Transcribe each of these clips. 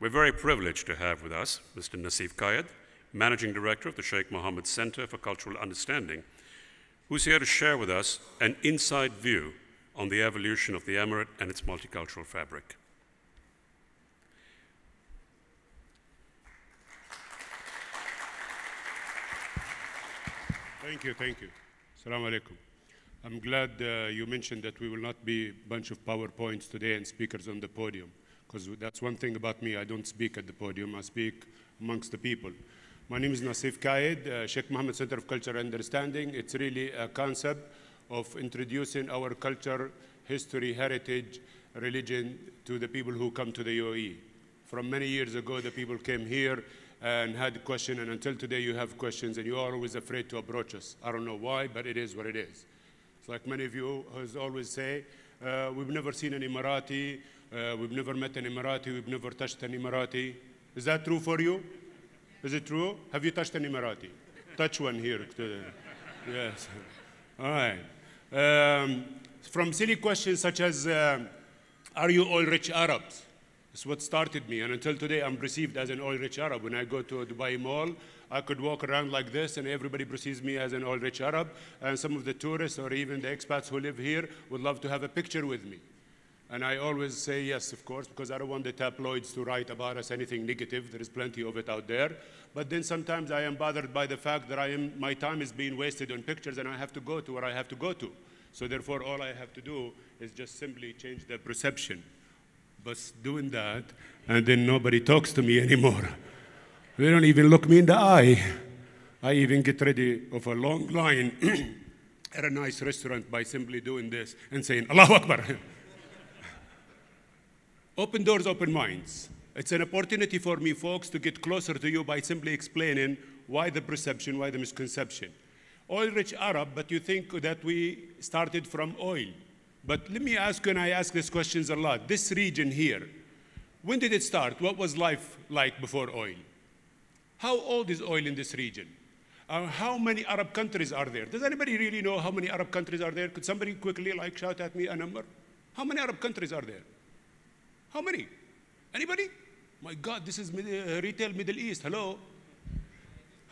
We're very privileged to have with us Mr. Nasif Managing Director of the Sheikh Mohammed Center for Cultural Understanding, who's here to share with us an inside view on the evolution of the Emirate and its multicultural fabric. Thank you. Assalamu alaikum. I'm glad you mentioned that we will not be a bunch of PowerPoints today and speakers on the podium, because that's one thing about me. I don't speak at the podium. I speak amongst the people. My name is Nasif Sheikh Mohammed Center of Culture and Understanding. It's really a concept of introducing our culture, history, heritage, religion to the people who come to the UAE. From many years ago, the people came here and had a question, and until today you have questions, and you are always afraid to approach us. I don't know why, but it is what it is. It's like many of you always say, we've never seen an Emirati, we've never met an Emirati, we've never touched an Emirati. Is that true for you? Is it true? Have you touched an Emirati? Touch one here. Yes. All right. From silly questions such as, are you all rich Arabs? It's what started me, and until today I'm perceived as an oil-rich Arab. When I go to a Dubai mall, I could walk around like this and everybody perceives me as an oil-rich Arab, and some of the tourists or even the expats who live here would love to have a picture with me. And I always say yes, of course, because I don't want the tabloids to write about us anything negative. There is plenty of it out there. But then sometimes I am bothered by the fact that my time is being wasted on pictures and I have to go to where I have to go to. So therefore, all I have to do is just simply change the perception. But doing that, and then nobody talks to me anymore. They don't even look me in the eye. I even get ready of a long line at a nice restaurant by simply doing this and saying, Allahu Akbar. Open doors, open minds. It's an opportunity for me, folks, to get closer to you by simply explaining why the perception, why the misconception. Oil-rich Arab, but you think that we started from oil. But let me ask you, and I ask these questions a lot, this region here, when did it start? What was life like before oil? How old is oil in this region? How many Arab countries are there? Does anybody really know how many Arab countries are there? Could somebody quickly shout at me a number? How many Arab countries are there? How many? Anybody? My God, this is retail Middle East, hello?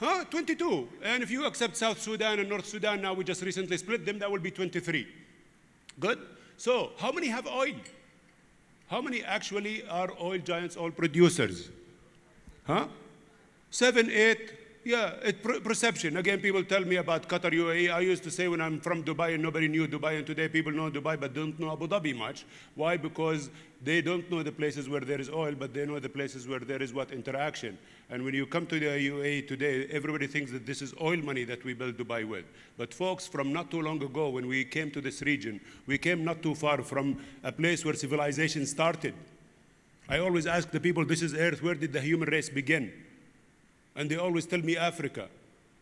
Huh, 22. And if you accept South Sudan and North Sudan, now we just recently split them, that will be 23. Good? So, how many have oil? How many actually are oil giants, oil producers? Huh? 7, 8, yeah, perception. Again, people tell me about Qatar, UAE. I used to say when I'm from Dubai and nobody knew Dubai, and today people know Dubai but don't know Abu Dhabi much. Why? Because they don't know the places where there is oil, but they know the places where there is what? Interaction. And when you come to the UAE today, everybody thinks that this is oil money that we build Dubai with. But folks, from not too long ago, when we came to this region, we came not too far from a place where civilization started. I always ask the people, this is Earth, where did the human race begin? And they always tell me Africa.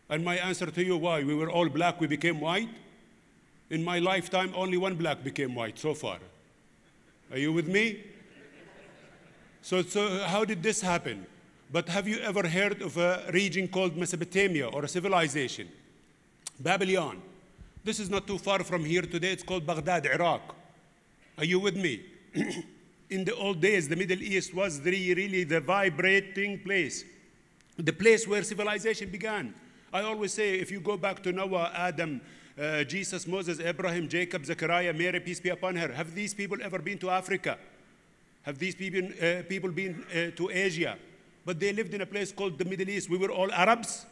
And my answer to you, why? We were all black, we became white? In my lifetime, only one black became white so far. Are you with me? So how did this happen? But have you ever heard of a region called Mesopotamia or a civilization? Babylon. This is not too far from here today. It's called Baghdad, Iraq. Are you with me? In the old days, the Middle East was really the vibrating place. The place where civilization began. I always say, if you go back to Noah, Adam, Jesus, Moses, Abraham, Jacob, Zechariah, Mary, peace be upon her, have these people ever been to Africa? Have these people been to Asia? But they lived in a place called the Middle East. We were all Arabs.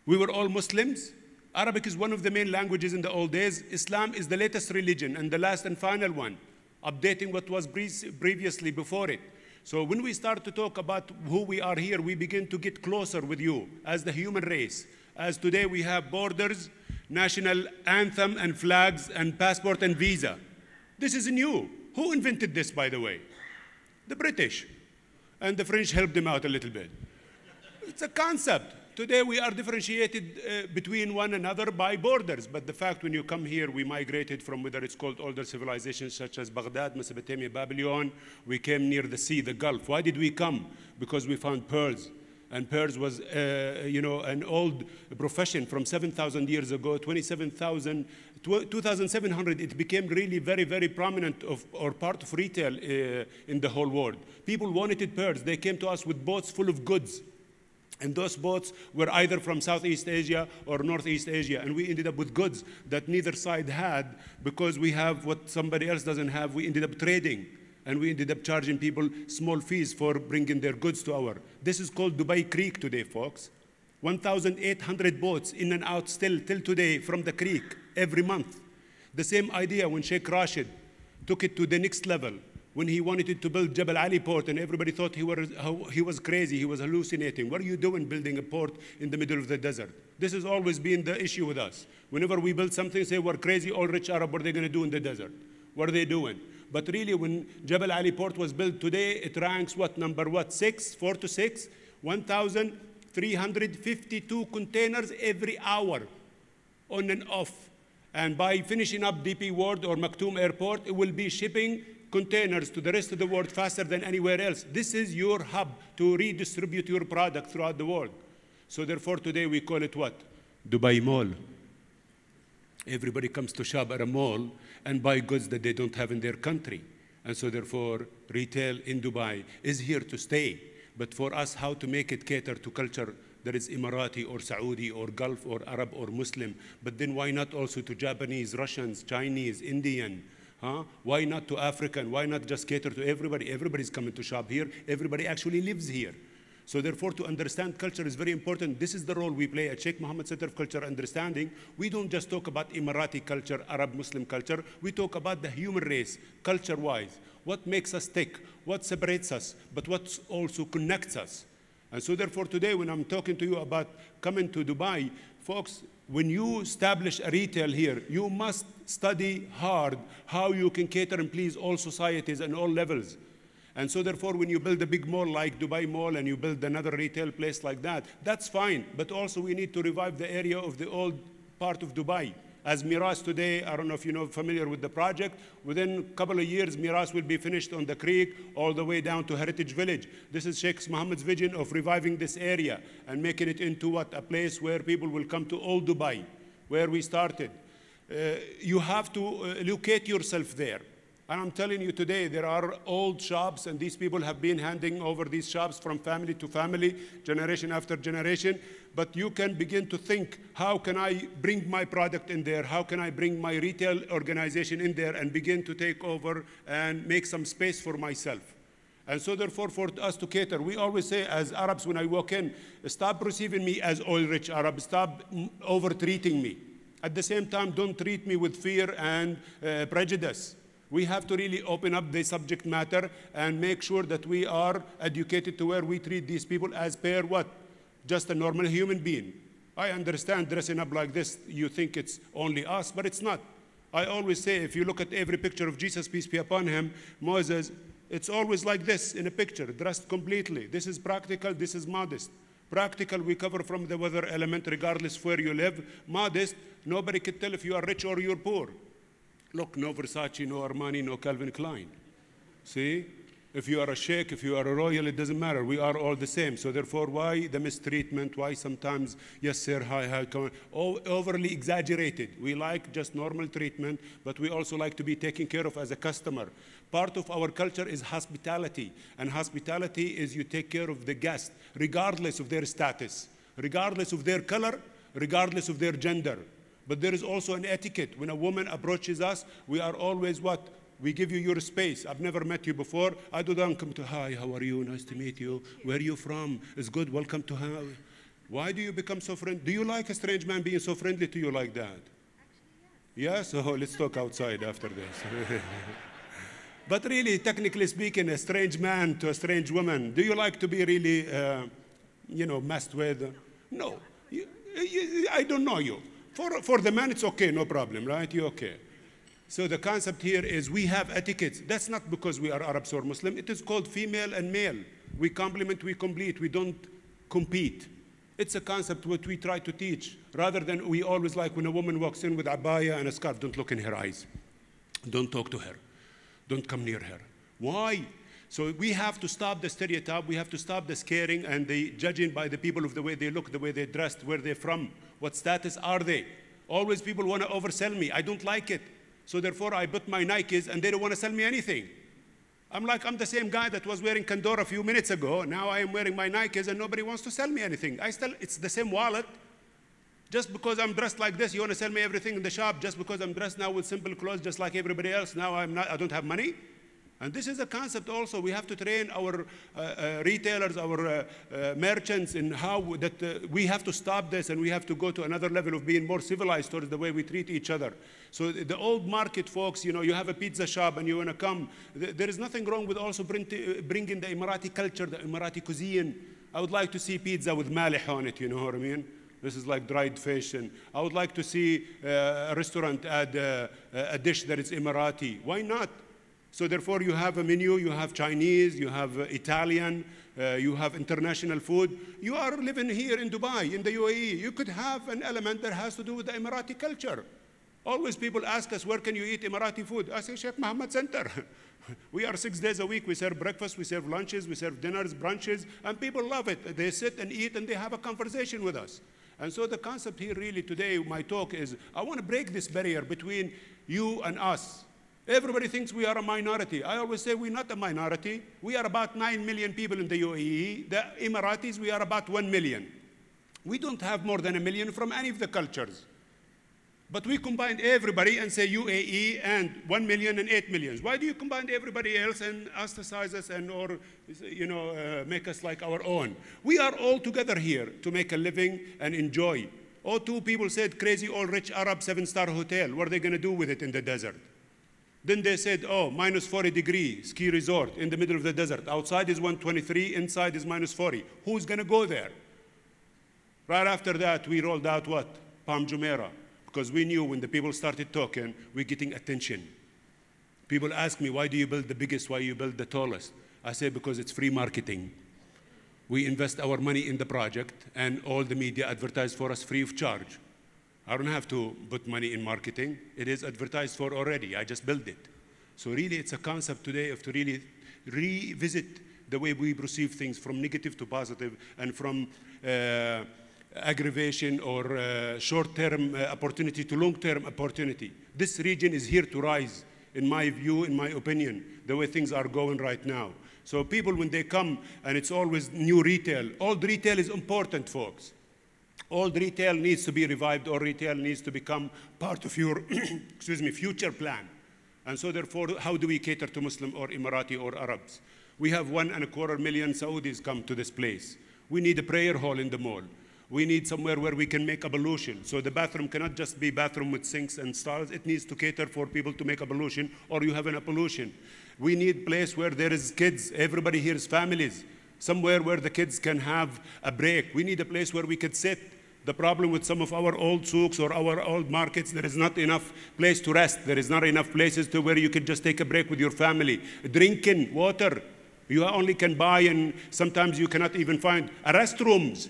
We were all Muslims. Arabic is one of the main languages in the old days. Islam is the latest religion and the last and final one, updating what was previously before it. So when we start to talk about who we are here, we begin to get closer with you as the human race. As today we have borders, national anthem and flags and passport and visa. This is new. Who invented this, by the way? The British. And the French helped them out a little bit. It's a concept. Today we are differentiated between one another by borders, but the fact when you come here, we migrated from whether it's called older civilizations such as Baghdad, Mesopotamia, Babylon. We came near the sea, the Gulf. Why did we come? Because we found pearls. And pearls was, an old profession from 7,000 years ago, 2,700, it became really very, very prominent or part of retail in the whole world. People wanted pearls. They came to us with boats full of goods. And those boats were either from Southeast Asia or Northeast Asia. And we ended up with goods that neither side had because we have what somebody else doesn't have. We ended up trading. And we ended up charging people small fees for bringing their goods to our. This is called Dubai Creek today, folks. 1,800 boats in and out still till today from the creek every month. The same idea when Sheikh Rashid took it to the next level, when he wanted to build Jebel Ali port and everybody thought he was crazy, he was hallucinating. What are you doing building a port in the middle of the desert? This has always been the issue with us. Whenever we build something, say we're crazy, all rich Arab, what are they going to do in the desert? What are they doing? But really, when Jebel Ali port was built today, it ranks number 6, 4 to 6, 1,352 containers every hour, on and off. And by finishing up DP World or Maktoum Airport, it will be shipping containers to the rest of the world faster than anywhere else. This is your hub to redistribute your product throughout the world. So therefore, today we call it what? Dubai Mall. Everybody comes to shop at a mall and buy goods that they don't have in their country. And so therefore, retail in Dubai is here to stay. But for us, how to make it cater to culture that is Emirati or Saudi or Gulf or Arab or Muslim, but then why not also to Japanese, Russians, Chinese, Indian? Why not to African? Why not just cater to everybody? Everybody's coming to shop here. Everybody actually lives here. So therefore, to understand culture is very important. This is the role we play at Sheikh Mohammed Center of Culture Understanding. We don't just talk about Emirati culture, Arab Muslim culture. We talk about the human race, culture-wise. What makes us tick? What separates us? But what also connects us? And so therefore, today, when I'm talking to you about coming to Dubai, folks, when you establish a retail here, you must study hard how you can cater and please all societies and all levels. And so therefore, when you build a big mall like Dubai Mall and you build another retail place like that, that's fine. But also we need to revive the area of the old part of Dubai. As Miras today, I don't know if you're familiar with the project, within a couple of years, Miras will be finished on the creek all the way down to Heritage Village. This is Sheikh Mohammed's vision of reviving this area and making it into what? A place where people will come to old Dubai, where we started. You have to locate yourself there. And I'm telling you today, there are old shops, and these people have been handing over these shops from family to family, generation after generation. But you can begin to think, how can I bring my product in there? How can I bring my retail organization in there and begin to take over and make some space for myself? And so therefore, for us to cater, we always say as Arabs when I walk in, stop perceiving me as oil-rich Arab, stop over-treating me. At the same time, don't treat me with fear and prejudice. We have to really open up the subject matter and make sure that we are educated to where we treat these people as per what? Just a normal human being. I understand dressing up like this, you think it's only us, but it's not. I always say, if you look at every picture of Jesus, peace be upon him, Moses, it's always like this in a picture, dressed completely. This is practical, this is modest. Practical, we cover from the weather element regardless of where you live. Modest, nobody can tell if you are rich or you're poor. Look, no Versace, no Armani, no Calvin Klein. See? If you are a sheikh, if you are a royal, it doesn't matter. We are all the same. So therefore, why the mistreatment? Why sometimes, yes, sir, hi, come on. Overly exaggerated. We like just normal treatment, but we also like to be taken care of as a customer. Part of our culture is hospitality. And hospitality is you take care of the guest, regardless of their status, regardless of their color, regardless of their gender. But there is also an etiquette. When a woman approaches us, we are always what? We give you your space. I've never met you before. I do not come to, hi, how are you? Nice to meet you. Where are you from? It's good. Welcome to her. Why do you become so friendly? Do you like a strange man being so friendly to you like that? Actually, yes. Yes? Oh, let's talk outside after this. But really, technically speaking, a strange man to a strange woman, do you like to be really, messed with? No. I don't know you. For the man, it's okay, no problem, right? You're okay. So the concept here is we have etiquettes. That's not because we are Arabs or Muslim. It is called female and male. We complement, we complete. We don't compete. It's a concept what we try to teach, rather than we always like when a woman walks in with abaya and a scarf, don't look in her eyes. Don't talk to her. Don't come near her. Why? So we have to stop the stereotype. We have to stop the scaring and the judging by the people of the way they look, the way they're dressed, where they're from, what status are they. Always people want to oversell me. I don't like it. So therefore, I bought my Nikes, and they don't want to sell me anything. I'm the same guy that was wearing Pandora a few minutes ago. Now I am wearing my Nikes, and nobody wants to sell me anything. It's the same wallet. Just because I'm dressed like this, you want to sell me everything in the shop. Just because I'm dressed now with simple clothes, just like everybody else, now I don't have money. And this is a concept also. We have to train our retailers, our merchants in how that we have to stop this, and we have to go to another level of being more civilized towards the way we treat each other. So the old market folks, you have a pizza shop and you want to come. There is nothing wrong with also bringing the Emirati culture, the Emirati cuisine. I would like to see pizza with malih on it, you know what I mean? This is like dried fish. And I would like to see a restaurant add a dish that is Emirati. Why not? So therefore, you have a menu, you have Chinese, you have Italian, you have international food. You are living here in Dubai, in the UAE. You could have an element that has to do with the Emirati culture. Always people ask us, where can you eat Emirati food? I say, Sheikh Mohammed Center. We are 6 days a week. We serve breakfast, we serve lunches, we serve dinners, brunches, and people love it. They sit and eat and they have a conversation with us. And so the concept here really today, my talk is, I want to break this barrier between you and us. Everybody thinks we are a minority. I always say we're not a minority. We are about 9 million people in the UAE. The Emiratis, we are about 1 million. We don't have more than 1 million from any of the cultures. But we combined everybody and say UAE and 1 million and 8 million. Why do you combine everybody else and ostracize us and make us like our own? We are all together here to make a living and enjoy. Oh, two people said crazy old rich Arab 7-star hotel. What are they going to do with it in the desert? Then they said, oh, minus 40 degrees ski resort in the middle of the desert. Outside is 123, inside is minus 40. Who's going to go there? Right after that, we rolled out what? Palm Jumeirah. Because we knew when the people started talking, we're getting attention. People ask me, why do you build the biggest? Why you build the tallest? I say, because it's free marketing. We invest our money in the project, and all the media advertise for us free of charge. I don't have to put money in marketing. It is advertised for already. I just build it. So really, it's a concept today of to really revisit the way we perceive things from negative to positive, and from aggravation or short-term opportunity to long-term opportunity. This region is here to rise, in my view, in my opinion, the way things are going right now. So people, when they come, and it's always new retail, old retail is important, folks. Old retail needs to be revived, or retail needs to become part of your future plan. And so therefore, how do we cater to Muslim or Emirati or Arabs? We have 1.25 million Saudis come to this place. We need a prayer hall in the mall. We need somewhere where we can make ablution. So the bathroom cannot just be bathroom with sinks and stalls. It needs to cater for people to make ablution, or you have an ablution. We need a place where there is kids. Everybody here is families. Somewhere where the kids can have a break. We need a place where we could sit. The problem with some of our old souks or our old markets, there is not enough place to rest. There is not enough places to where you can just take a break with your family. Drinking water, you only can buy, and sometimes you cannot even find restrooms.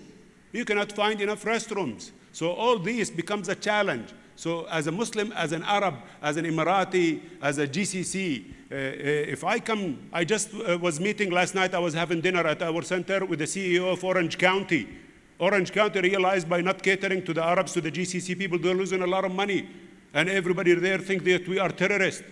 You cannot find enough restrooms. So all this becomes a challenge. So as a Muslim, as an Arab, as an Emirati, as a GCC, if I come, I just was meeting last night, I was having dinner at our center with the CEO of Orange County. Orange County realized by not catering to the Arabs, to the GCC people, they're losing a lot of money. And everybody there thinks that we are terrorists.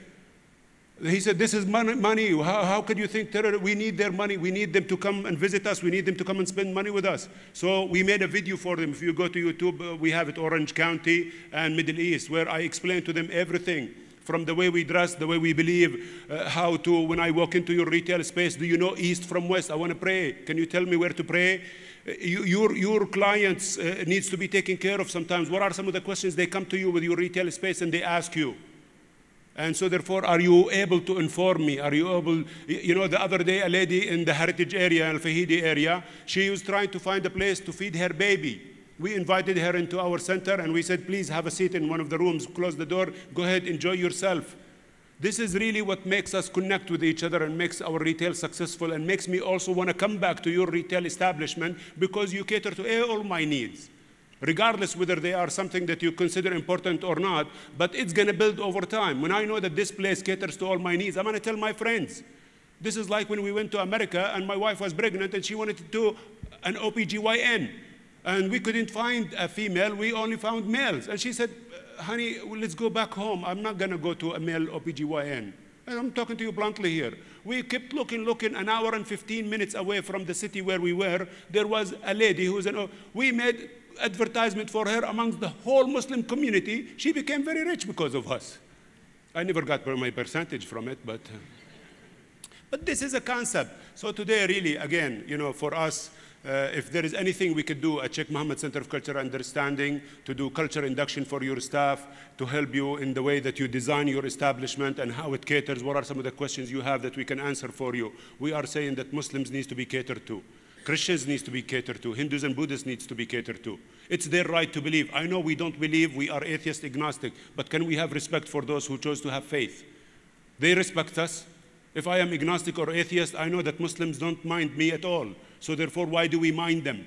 He said, this is money. How could you think terrorists? We need their money. We need them to come and visit us. We need them to come and spend money with us. So we made a video for them. If you go to YouTube, we have it, Orange County and Middle East, where I explain to them everything. From the way we dress, the way we believe, how to, when I walk into your retail space, do you know east from west? I want to pray. Can you tell me where to pray? Your clients needs to be taken care of sometimes. What are some of the questions they come to you with your retail space and they ask you? And so therefore, are you able to inform me? Are you able, the other day, a lady in the heritage area, Al-Fahidi area, she was trying to find a place to feed her baby. We invited her into our center and we said, please have a seat in one of the rooms, close the door, go ahead, enjoy yourself. This is really what makes us connect with each other and makes our retail successful, and makes me also want to come back to your retail establishment, because you cater to all my needs, regardless whether they are something that you consider important or not, but it's going to build over time. When I know that this place caters to all my needs, I'm going to tell my friends. This is like when we went to America and my wife was pregnant and she wanted to do an OBGYN. And we couldn't find a female, we only found males. And she said, honey, let's go back home. I'm not gonna go to a male OBGYN. And I'm talking to you bluntly here. We kept looking, an hour and 15 minutes away from the city where we were. There was a lady who was we made advertisement for her amongst the whole Muslim community. She became very rich because of us. I never got my percentage from it, but this is a concept. So today, really, again, for us, if there is anything we could do at Sheikh Mohammed Center of Cultural Understanding to do culture induction for your staff, to help you in the way that you design your establishment and how it caters, what are some of the questions you have that we can answer for you. We are saying that Muslims needs to be catered to. Christians needs to be catered to. Hindus and Buddhists needs to be catered to. It's their right to believe. I know we don't believe, we are atheist agnostic, but can we have respect for those who chose to have faith? They respect us. If I am agnostic or atheist, I know that Muslims don't mind me at all. So therefore, why do we mind them?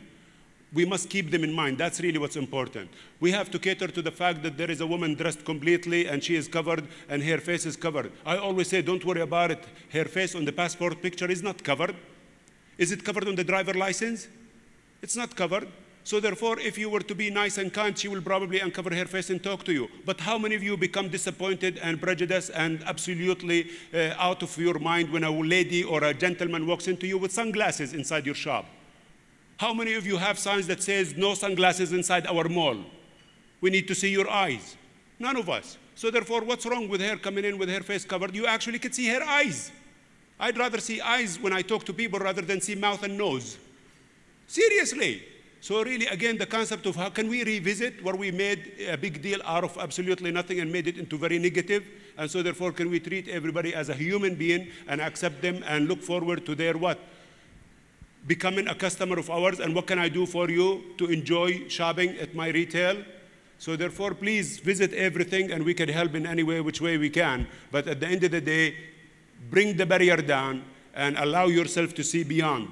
We must keep them in mind. That's really what's important. We have to cater to the fact that there is a woman dressed completely and she is covered and her face is covered. I always say, don't worry about it. Her face on the passport picture is not covered. Is it covered on the driver license? It's not covered. So therefore, if you were to be nice and kind, she will probably uncover her face and talk to you. But how many of you become disappointed and prejudiced and absolutely out of your mind when a lady or a gentleman walks into you with sunglasses inside your shop? How many of you have signs that says no sunglasses inside our mall? We need to see your eyes. None of us. So therefore, what's wrong with her coming in with her face covered? You actually could see her eyes. I'd rather see eyes when I talk to people rather than see mouth and nose. Seriously. So really, again, the concept of how can we revisit where we made a big deal out of absolutely nothing and made it into very negative, and so therefore can we treat everybody as a human being and accept them and look forward to their what? Becoming a customer of ours, and what can I do for you to enjoy shopping at my retail? So therefore, please visit everything and we can help in any way, which way we can. But at the end of the day, bring the barrier down and allow yourself to see beyond.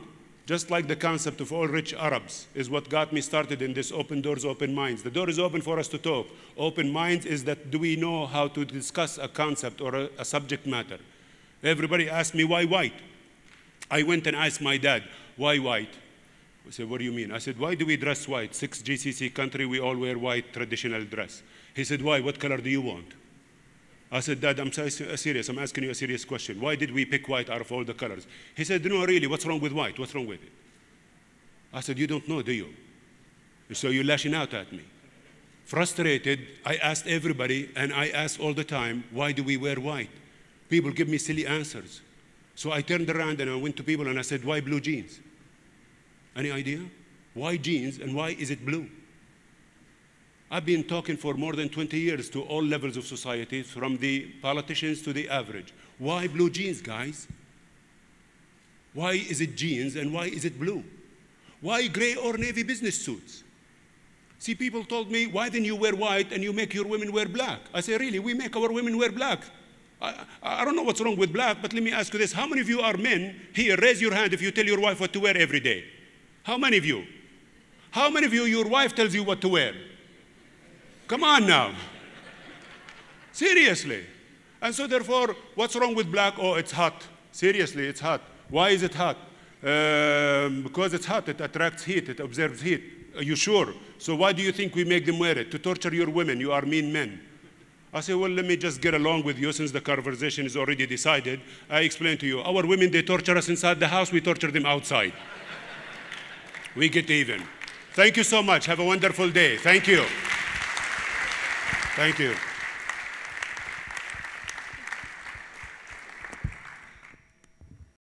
Just like the concept of all rich Arabs is what got me started in this open doors, open minds. The door is open for us to talk. Open minds is that do we know how to discuss a concept or a subject matter? Everybody asked me, why white? I went and asked my dad, why white? I said, what do you mean? I said, why do we dress white? 6 GCC country, we all wear white traditional dress. He said, why? What color do you want? I said, Dad, I'm serious. I'm asking you a serious question. Why did we pick white out of all the colors? He said, no, really, what's wrong with white? What's wrong with it? I said, you don't know, do you? So you're lashing out at me. Frustrated, I asked everybody, and I ask all the time, why do we wear white? People give me silly answers. So I turned around and I went to people and I said, why blue jeans? Any idea? Why jeans and why is it blue? I've been talking for more than 20 years to all levels of society, from the politicians to the average. Why blue jeans, guys? Why is it jeans and why is it blue? Why gray or navy business suits? See, people told me, why didn't you wear white and you make your women wear black? I say, really, we make our women wear black. I don't know what's wrong with black, but let me ask you this. How many of you are men here? Raise your hand if you tell your wife what to wear every day. How many of you? How many of you, your wife tells you what to wear? Come on now. Seriously. And so therefore, what's wrong with black? Oh, it's hot. Seriously, it's hot. Why is it hot? Because it's hot. It attracts heat. It absorbs heat. Are you sure? So why do you think we make them wear it? To torture your women. You are mean men. I say, well, let me just get along with you since the conversation is already decided. I explain to you. Our women, they torture us inside the house. We torture them outside. We get even. Thank you so much. Have a wonderful day. Thank you. Thank you.